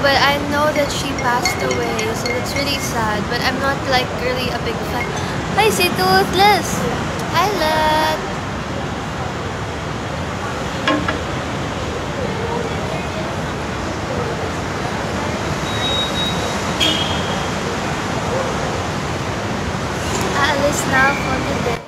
but I know that she passed away, so it's really sad. But I'm not like really a big fan. Hi, si Toothless! Hi, Let! Aalis na ako today.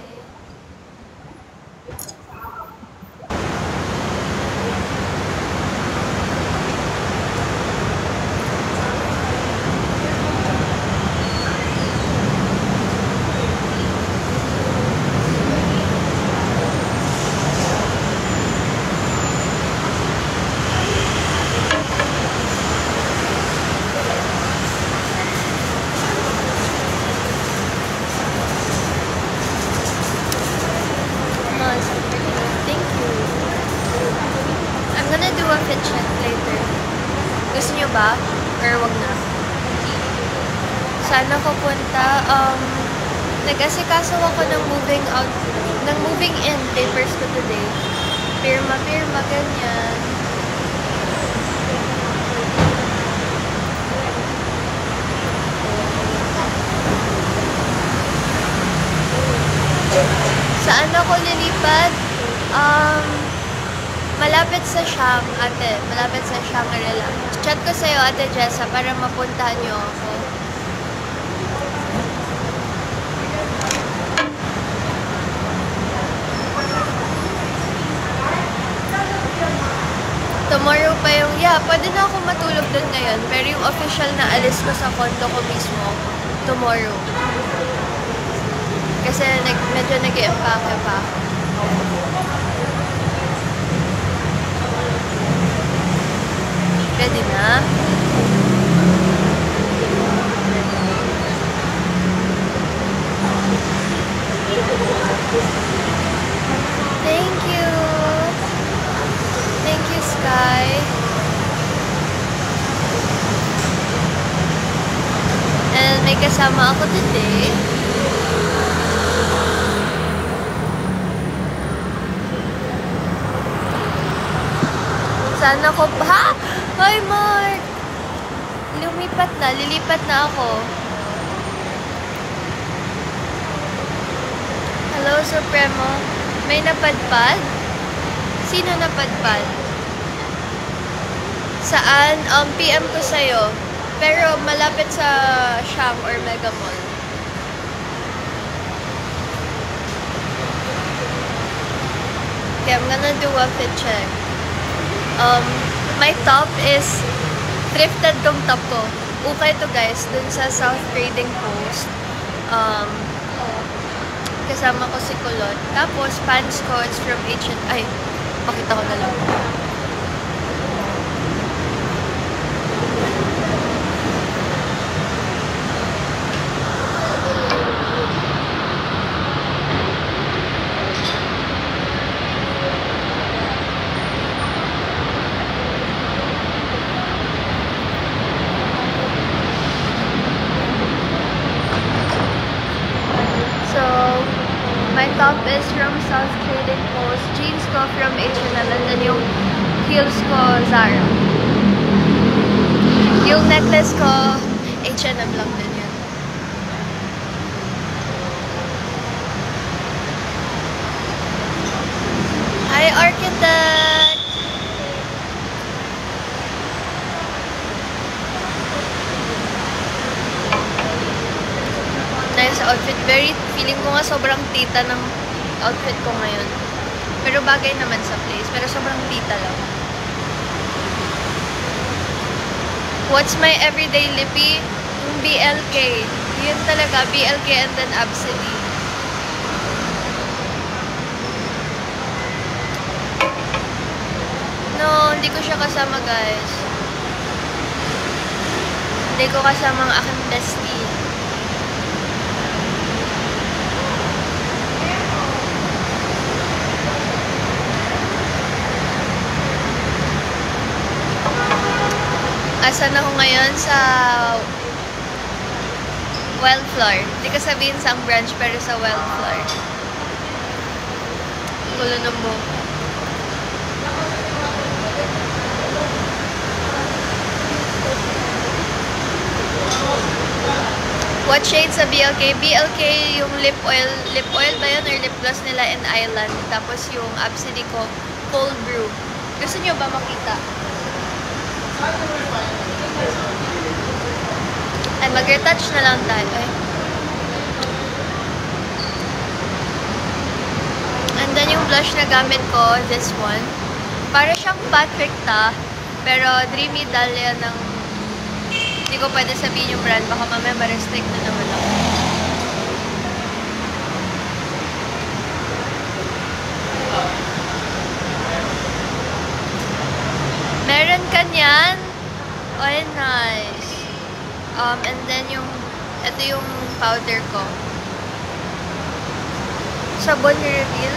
Thank you. I'm gonna do a fit check later. Gusto nyo ba? Or wag na? Saan ako punta? Nag-asikaso ako ng moving in papers ko today. Pirma, ganyan. Saan ako lilipat? Malapit sa Siam, ate. Malapit sa Shangri-La. Chat ko sa'yo, ate Jessa, para mapuntahan niyo ako. Tomorrow pa yung, pwede na ako matulog doon ngayon. Pero yung official na alis ko sa condo ko mismo, tomorrow. Kasi medyo nag-i-empake pa ako. Ready na? Thank you! Thank you, Sky! And may kasama ako today. Saan ako pa? Ha? Hi, Mark! Lilipat na ako. Hello, Supremo. May napadpad? Sino napadpad? Saan? PM ko sa'yo. Pero malapit sa Siam or Mega Mall. Okay, I'm gonna do a fit check. My top is thrifted tong top ko. Okay to guys, dun sa South Trading Post. Kasama ko si Kulot. Tapos pants ko, it's from H&M. Pakita ko na lang. My top is from South Trading Post, jeans ko from H&M, and then yung heels ko, Zara. Yung necklace ko, H&M lang din yan. Hi, Architect! Nice outfit. Feeling ko nga sobrang tita ng outfit ko ngayon. Pero bagay naman sa place. Pero sobrang tita lang. What's my everyday lippy? Yung BLK. Yun talaga. BLK and then Absolute. No, hindi ko siya kasama, guys. Hindi ko kasama ang aking bestie. Asan ako ngayon? Sa Wildflower. Hindi ko sabihin sa ang branch, pero sa Wildflower. Gulo ng buhok. What shade sa BLK? BLK, yung lip oil ba yun? Or lip gloss nila in Island. Tapos yung Absidy ko, cold brew. Gusto nyo ba makita? Ay, mag-retouch na lang tayo. And then yung blush na gamit ko, this one. Para siyang Patricta, pero Dreamy Dahlia ng... Hindi ko pwede sabihin yung brand, baka mamaya ma-restrict na naman ako. Meron ka niyan? Oh, nice. And then yung, ito yung powder ko. Sabon reveal.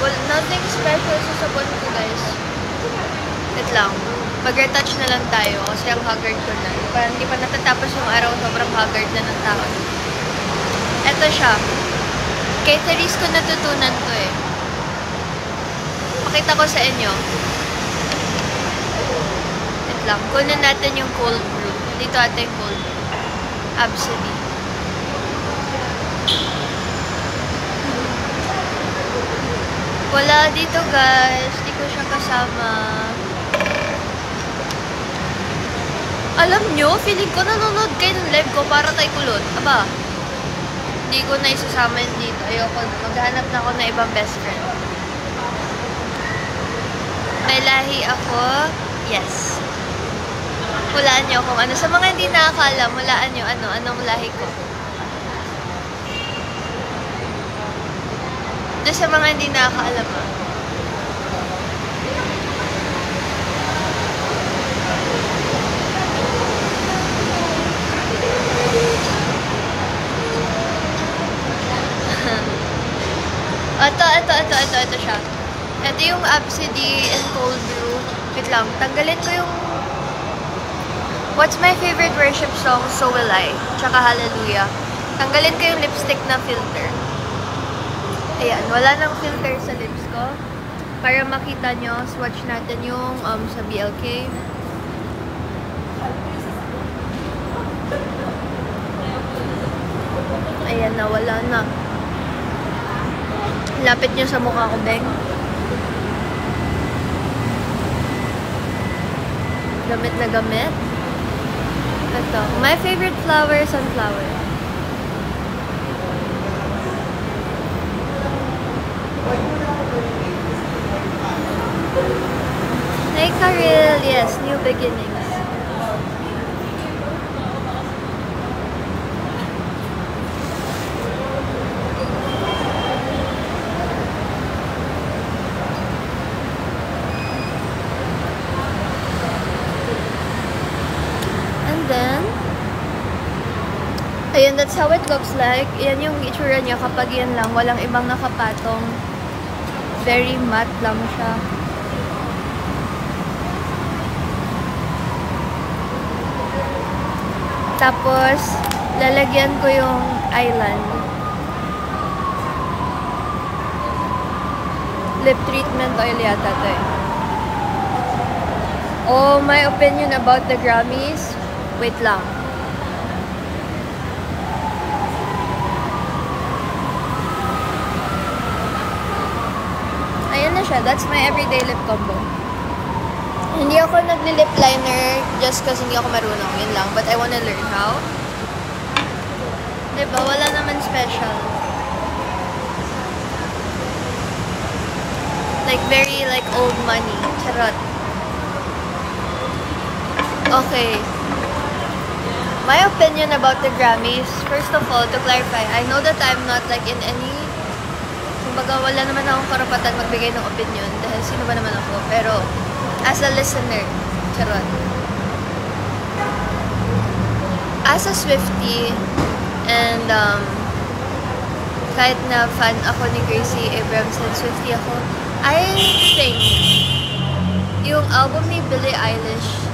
Well, nothing special sa sabon ko, guys. Wait lang. Mag-retouch na lang tayo kasi ang haggard ko na. Parang hindi pa natatapos yung araw, sobrang haggard na ng tao. Ito siya. Kay Therese ko natutunan to eh. Pakita ko sa inyo. Wait lang. Kunin natin yung cold brew. Dito ate yung cold brew. Absidy. Wala dito guys. Hindi ko siya kasama. Alam nyo, feeling ko nanonood kayo ng live ko para kay Kulot. Aba, hindi ko na isasama yun dito. Ayoko na. Maghanap na ako ng ibang best friend. May lahi ako. Yes. Hulaan nyo kung ano. Sa mga hindi nakakaalam, hulaan nyo anong lahi ko. Doon sa mga hindi nakakaalam Ito siya. Ito yung Absidy and cold brew. Wait lang, tanggalin ko yung what's my favorite worship song? So Will I. Tsaka Hallelujah. Tanggalin ko yung lipstick na filter. Ayan, wala nang filter sa lips ko. Para makita nyo, swatch natin yung sa BLK. Ayan na, wala na. Lapit nyo sa mukha ko, Beng. Gamit na gamit. Ito. My favorite flower, sunflower. Hey, Karil. Yes, new beginnings. Ayan, that's how it looks like. Yan yung itsura niya kapag yan lang. Walang ibang nakapatong. Very matte lang siya. Tapos, lalagyan ko yung Island. Lip treatment oil yata to eh. Oh, my opinion about the Grammys. Wait lang. That's my everyday lip combo. Hindi ako nagli-lip liner just kasi hindi ako marunong. Yun lang. But I wanna learn how. Diba? Wala naman special. Like, very, like, old money. Charot. Okay. My opinion about the Grammys, first of all, to clarify, I know that I'm not, like, in any kumbaga, wala naman akong karapatan magbigay ng opinion dahil sino ba naman ako. Pero, as a listener, charot. As a Swiftie, and kahit na fan ako ni Gracie Abrams and Swiftie ako, I think yung album ni Billie Eilish,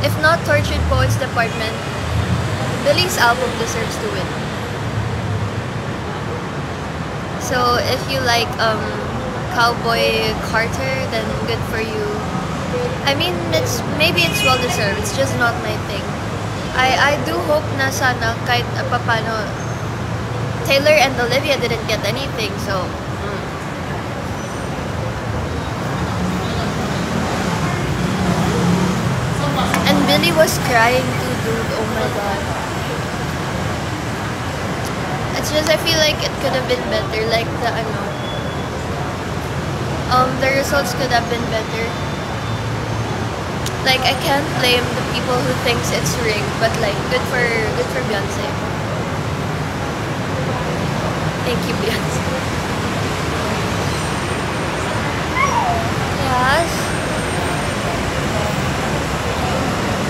if not Tortured Poets Department, Billie's album deserves to win. So, if you like Cowboy Carter, then good for you. I mean, maybe it's well deserved. It's just not my thing. I do hope na sana kahit papano Taylor and Olivia didn't get anything, so and Billy was crying too, dude. Oh my god. It's just I feel like it could have been better, like the results could have been better. Like I can't blame the people who thinks it's rigged, but like good for Beyonce. Thank you, Beyonce. Yes.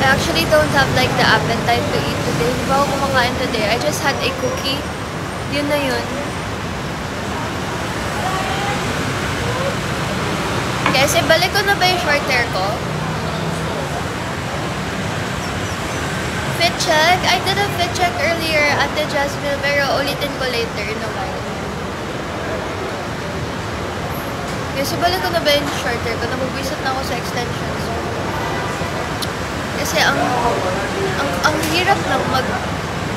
I actually don't have like the appetite to eat today. Hindi ba ako kumakain today? I just had a cookie. Yun na yun. Guys, ibalik ko na ba yung short hair ko? Fit check? I did a fit check earlier at the Jasmine, pero ulitin ko later in a while. Guys, ibalik ko na ba yung short hair ko? Nabubwisit na ako sa extensions. Kasi ang hirap lang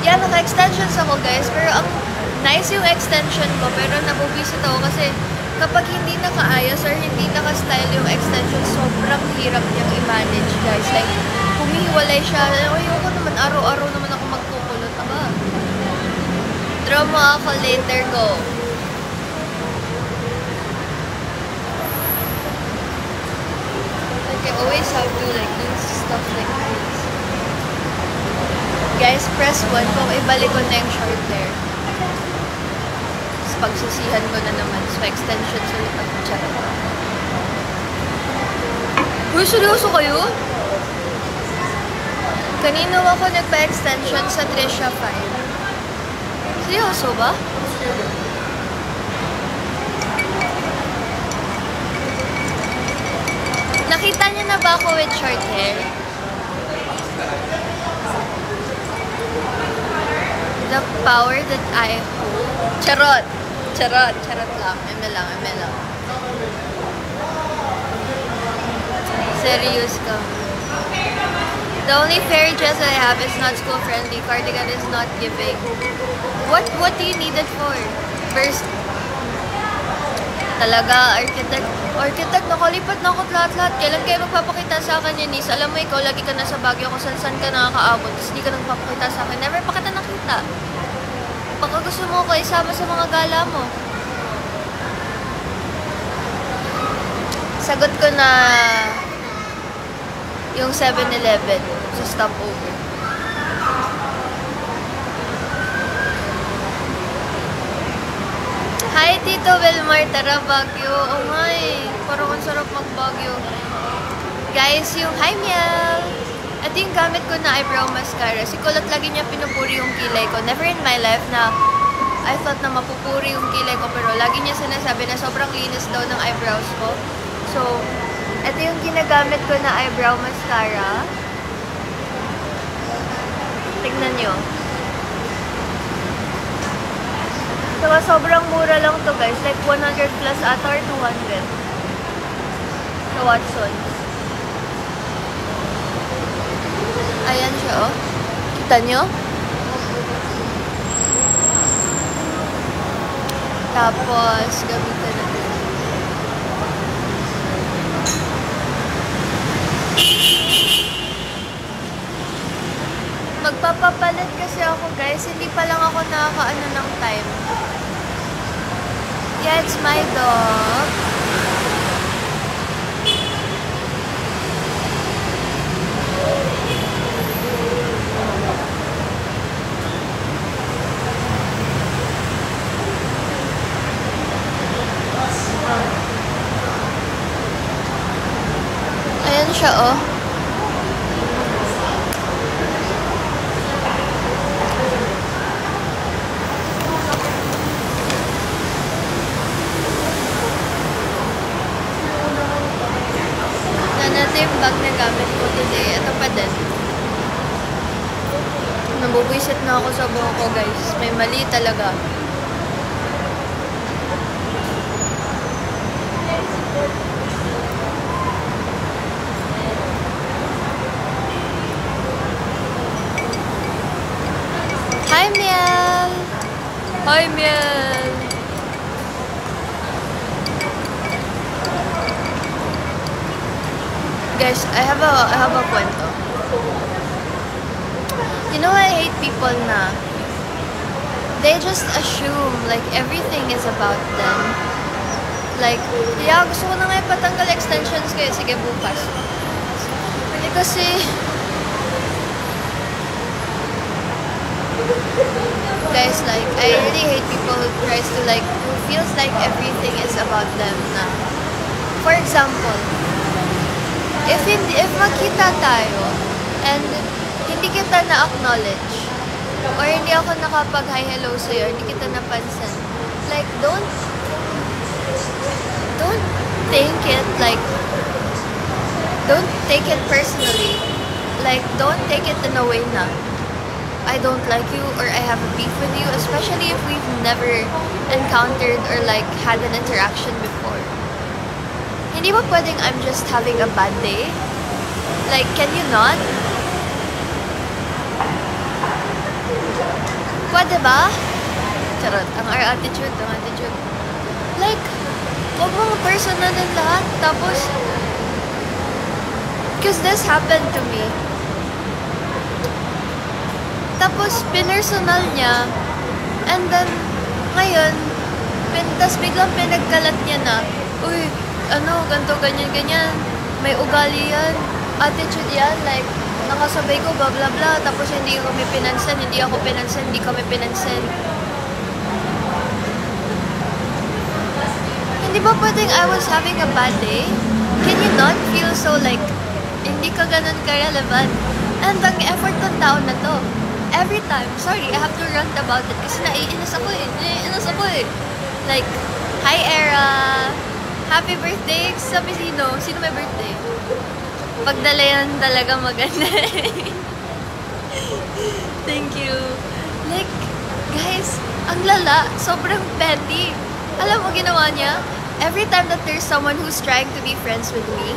yeah, naka-extensions ako guys, pero ang nice yung extension ko, pero nabubisit ako kasi kapag hindi nakaayos or hindi naka-style yung extension, sobrang hirap niyang i-manage guys. Like, humihiwalay siya. Ayoko naman, araw-araw naman ako magkukulot. Draw mo ako later, go. Like, I always have to like do stuff like this. Guys, press 1 kung ibalik ko na yung short hair. Tapos pagsisihan ko na naman sa extensions ulit ako. Check. Uy, seryoso kayo? Kanino ako nagpa-extension sa Trisha 5? Seryoso ba? Nakita niyo na ba ako with short hair? The power that I hold. Charot! Charot! Charot lang. Eme lang. Serious ka. The only fairy dress that I have is not school friendly. Cardigan is not giving. What do you need it for? First, talaga, architect, nakalipat na ako lahat-lahat. Kailan kayo magpapakita sa akin yan, Nis? Alam mo, ikaw, lagi ka nasa Baguio kung saan ka nakakaabot, tapos hindi ka nagpapakita sa akin. Never pa kita nakita. Baka gusto mo ko isama sa mga gala mo. Sagot ko na yung 7-Eleven sa stopover. Hi, Tito Wilmar. Tara, Baguio. Oh my, parang ang sarap mag-Baguio. Guys, yung hi, Miel. Ito yung gamit ko na eyebrow mascara. Si Kulot lagi niya pinupuri yung kilay ko. Never in my life na I thought na mapupuri yung kilay ko. Pero lagi niya sinasabi na sobrang linis daw ng eyebrows ko. So, ito yung ginagamit ko na eyebrow mascara. Tignan nyo. So, sobrang mura lang to guys. Like 100 plus ata or 200. Sa Watsons. Ayan siya, oh. Kita nyo? Tapos, gamitan natin. Magpapapalit kasi ako, guys. Hindi pa lang ako nakakaano ng time. Yeah, it's my dog. Ayan siya, oh. Ito yung bag na gamit ko today. Ito pa din. Nabubwisit na ako sa buhok ko, guys. May mali talaga. Hi, Miel! Guys, I have a kwento. You know, I hate people na they just assume like everything is about them. Like, yeah, gusto ko na nga ipatanggal extensions kayo. Sige, bukas. Kasi guys, like, I really hate people who tries to like, who feels like everything is about them na. For example, if makita tayo and hindi kita na-acknowledge or hindi ako nakapag-hi hello sa'yo, hindi kita napansin, like, don't think it like, don't take it personally. Like, don't take it in a way na I don't like you or I have a beef with you, especially if we've never encountered or like had an interaction before. Hindi ba pwedeng I'm just having a bad day? Like, can you not? Pwede ba? Charot. Ang attitude. Like, huwag mong personalin lahat. Tapos, because this happened to me. Tapos, pinersonal niya. And then, ngayon, tas biglang pinagkalat niya na, uy, ano, ganito, ganyan. May ugali yan. Attitude yan. Like, nakasabay ko, blah, blah, blah. Tapos, hindi kami pinansin. Hindi ako pinansin. Hindi kami pinansin. Hindi ba pwedeng I was having a bad day? Can you not feel so like, hindi ka ganun ka-relevant? And ang effort ng tao na to, every time, sorry, I have to rant about it kasi naiinis ako eh. Like, hi Era! Happy birthday! Sabi sino? Sino may birthday? Pagdala yan talaga maganda. Thank you. Like, guys, ang lala, sobrang petty. Alam mo ginawa niya? Every time that there's someone who's trying to be friends with me,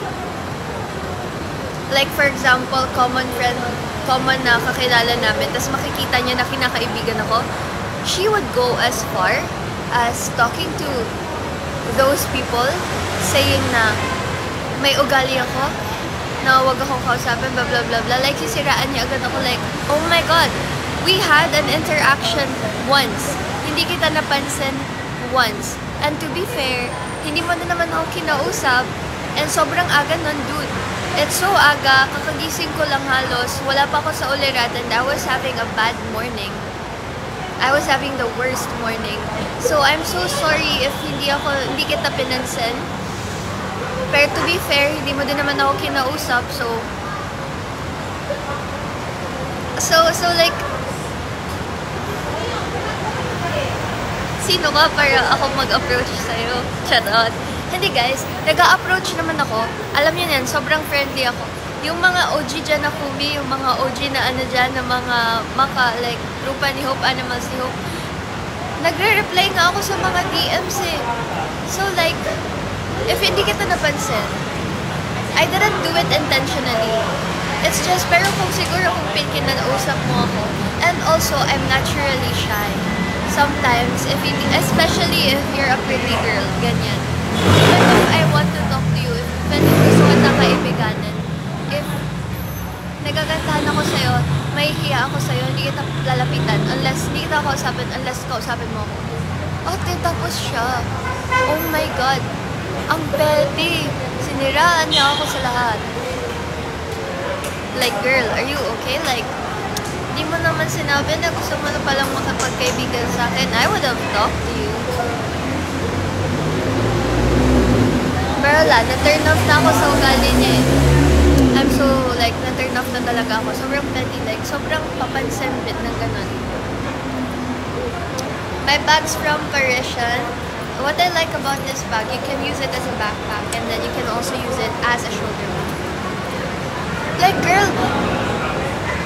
like for example, common na kakilala namin, tas makikita niya na kinakaibigan ako, she would go as far as talking to those people, saying na may ugali ako, na wag akong kausapin, blah blah blah blah. Like, sisiraan niya agad ako, like, oh my god, we had an interaction once. Hindi kita napansin once. And to be fair, hindi mo na naman ako kinausap, and sobrang aga nun, dude. It's so aga, kakagising ko lang halos, wala pa ako sa ulirat, and I was having a bad morning. I was having the worst morning. So, I'm so sorry if hindi kita pinansin. Pero to be fair, hindi mo din naman ako kinausap, so like, sino ka para ako mag-approach sa'yo? Charot. Hindi guys, nag-a-approach naman ako. Alam niyo yan, sobrang friendly ako. Yung mga OG dyan na Kumi, yung mga OG na ano dyan, na mga like, grupa ni Hope, Animals ni Hope, nagre-reply nga ako sa mga DMs eh. So like, if hindi kita napansin, I didn't do it intentionally. It's just, pero kung siguro kung kinanausap mo ako, and also, I'm naturally shy. Sometimes, especially if you're a pretty girl, ganyan. Even if I want to talk to you, if gusto kita kaibiganan, if nagagantahan ako sa'yo, may hiya ako sa'yo, hindi kita lalapitan, hindi kita kausapin, unless kausapin mo ako. Ate, tapos siya. Oh my God. Ang petty. Siniraan niya ako sa lahat. Like, girl, are you okay? Like, di mo naman sinabi na gusto mo na palang makapagkaibigan sa akin. I would have talked to you. Pero wala, na-turn off na ako sa ugali niya eh. I'm so, like, na-turn off na talaga ako. Sobrang petty, like, sobrang papansin bit ng ganun. My bag's from Parisian. What I like about this bag, you can use it as a backpack and then you can also use it as a shoulder bag. Like, girl,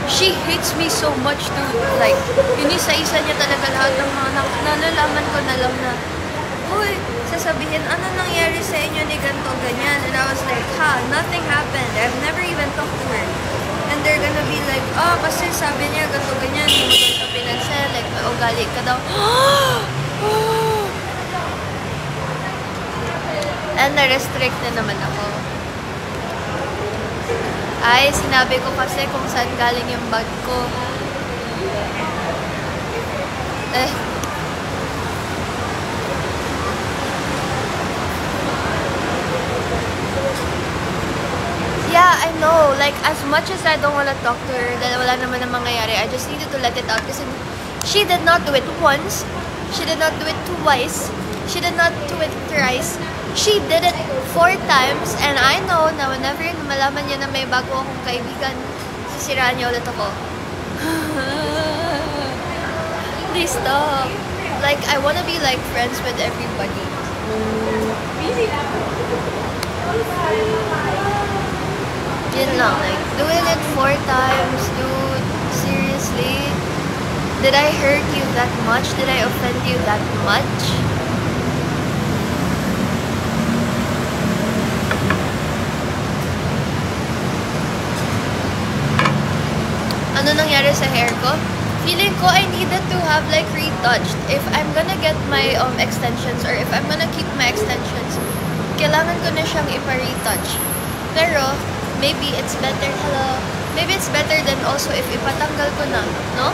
she hates me so much too. Like, inisa-isa niya talaga lahat ng mga nalalaman ko na lang na, uy, sasabihin, ano nangyari sa inyo ni ganito, ganyan. And I was like, nothing happened. I've never even talked to her. And they're gonna be like, Kasi sabi niya, ganito ganyan, hindi mo daw siya pinansin, like, may ugali ka daw. And na-restrict na naman ako. Ay, sinabi ko kasi kung saan galing yung bag ko. Yeah, I know. Like, as much as I don't want to talk to her, dahil wala naman ang mangyayari, I just needed to let it out. Kasi she did not do it once. She did not do it twice. She did not do it thrice. She did it 4 times. And I know na whenever malaman niya na may bago akong kaibigan, sisiraan niya ulit ako. Please stop. Like, I wanna be like friends with everybody. Yun lang, like, doing it 4 times, dude, seriously? Did I hurt you that much? Did I offend you that much? Ano nangyari sa hair ko? Feeling ko I needed to have like retouched. If I'm gonna get my extensions or if I'm gonna keep my extensions, kailangan ko na siyang ipa-retouch. Pero, maybe it's better, maybe it's better than also if ipatanggal ko na, no?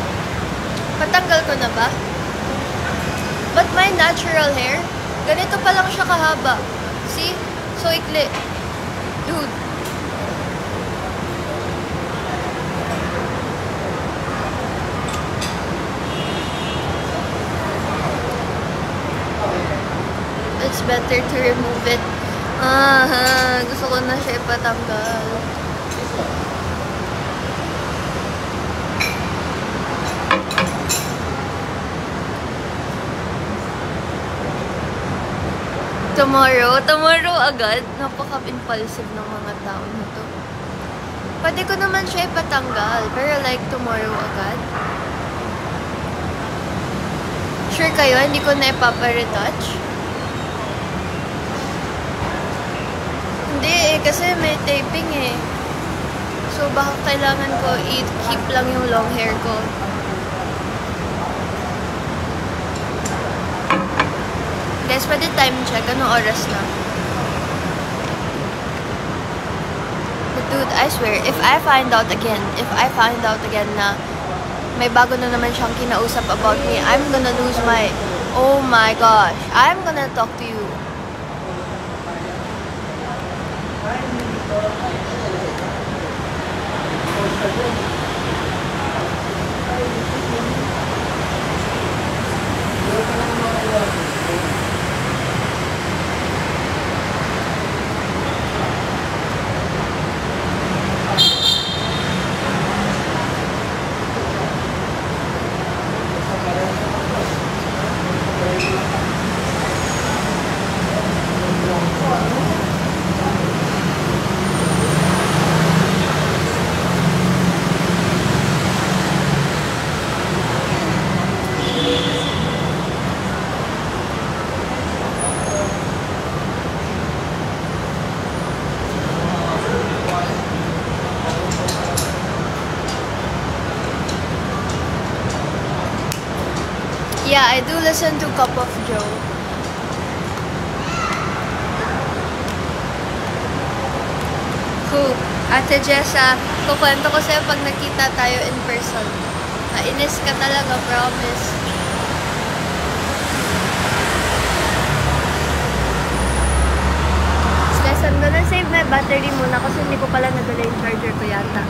Patanggal ko na ba? But my natural hair, ganito pa lang siya kahaba. See? So ikli. Dude. It's better to remove it. Gusto ko na siya ipatanggal. Tomorrow agad. Napaka-impulsive ng mga tao na to. Pwede ko naman siya ipatanggal, pero like tomorrow agad. Sure kayo, hindi ko na ipapa-retouch? Hindi kasi may taping eh. So, baka kailangan ko i-keep lang yung long hair ko. Guys, pwede time check. Anong oras na? But dude, I swear, if I find out again na may bago na naman siyang kinausap about me, I'm gonna lose my... Oh my gosh. I'm gonna talk to you. Yeah, I do listen to Cup of Joe. Who? Ate Jessa, kukwento ko sa'yo pag nakita tayo in person. Nainis ka talaga, promise. Guys, I'm gonna save my battery muna kasi hindi ko pala nadala yung charger ko yata.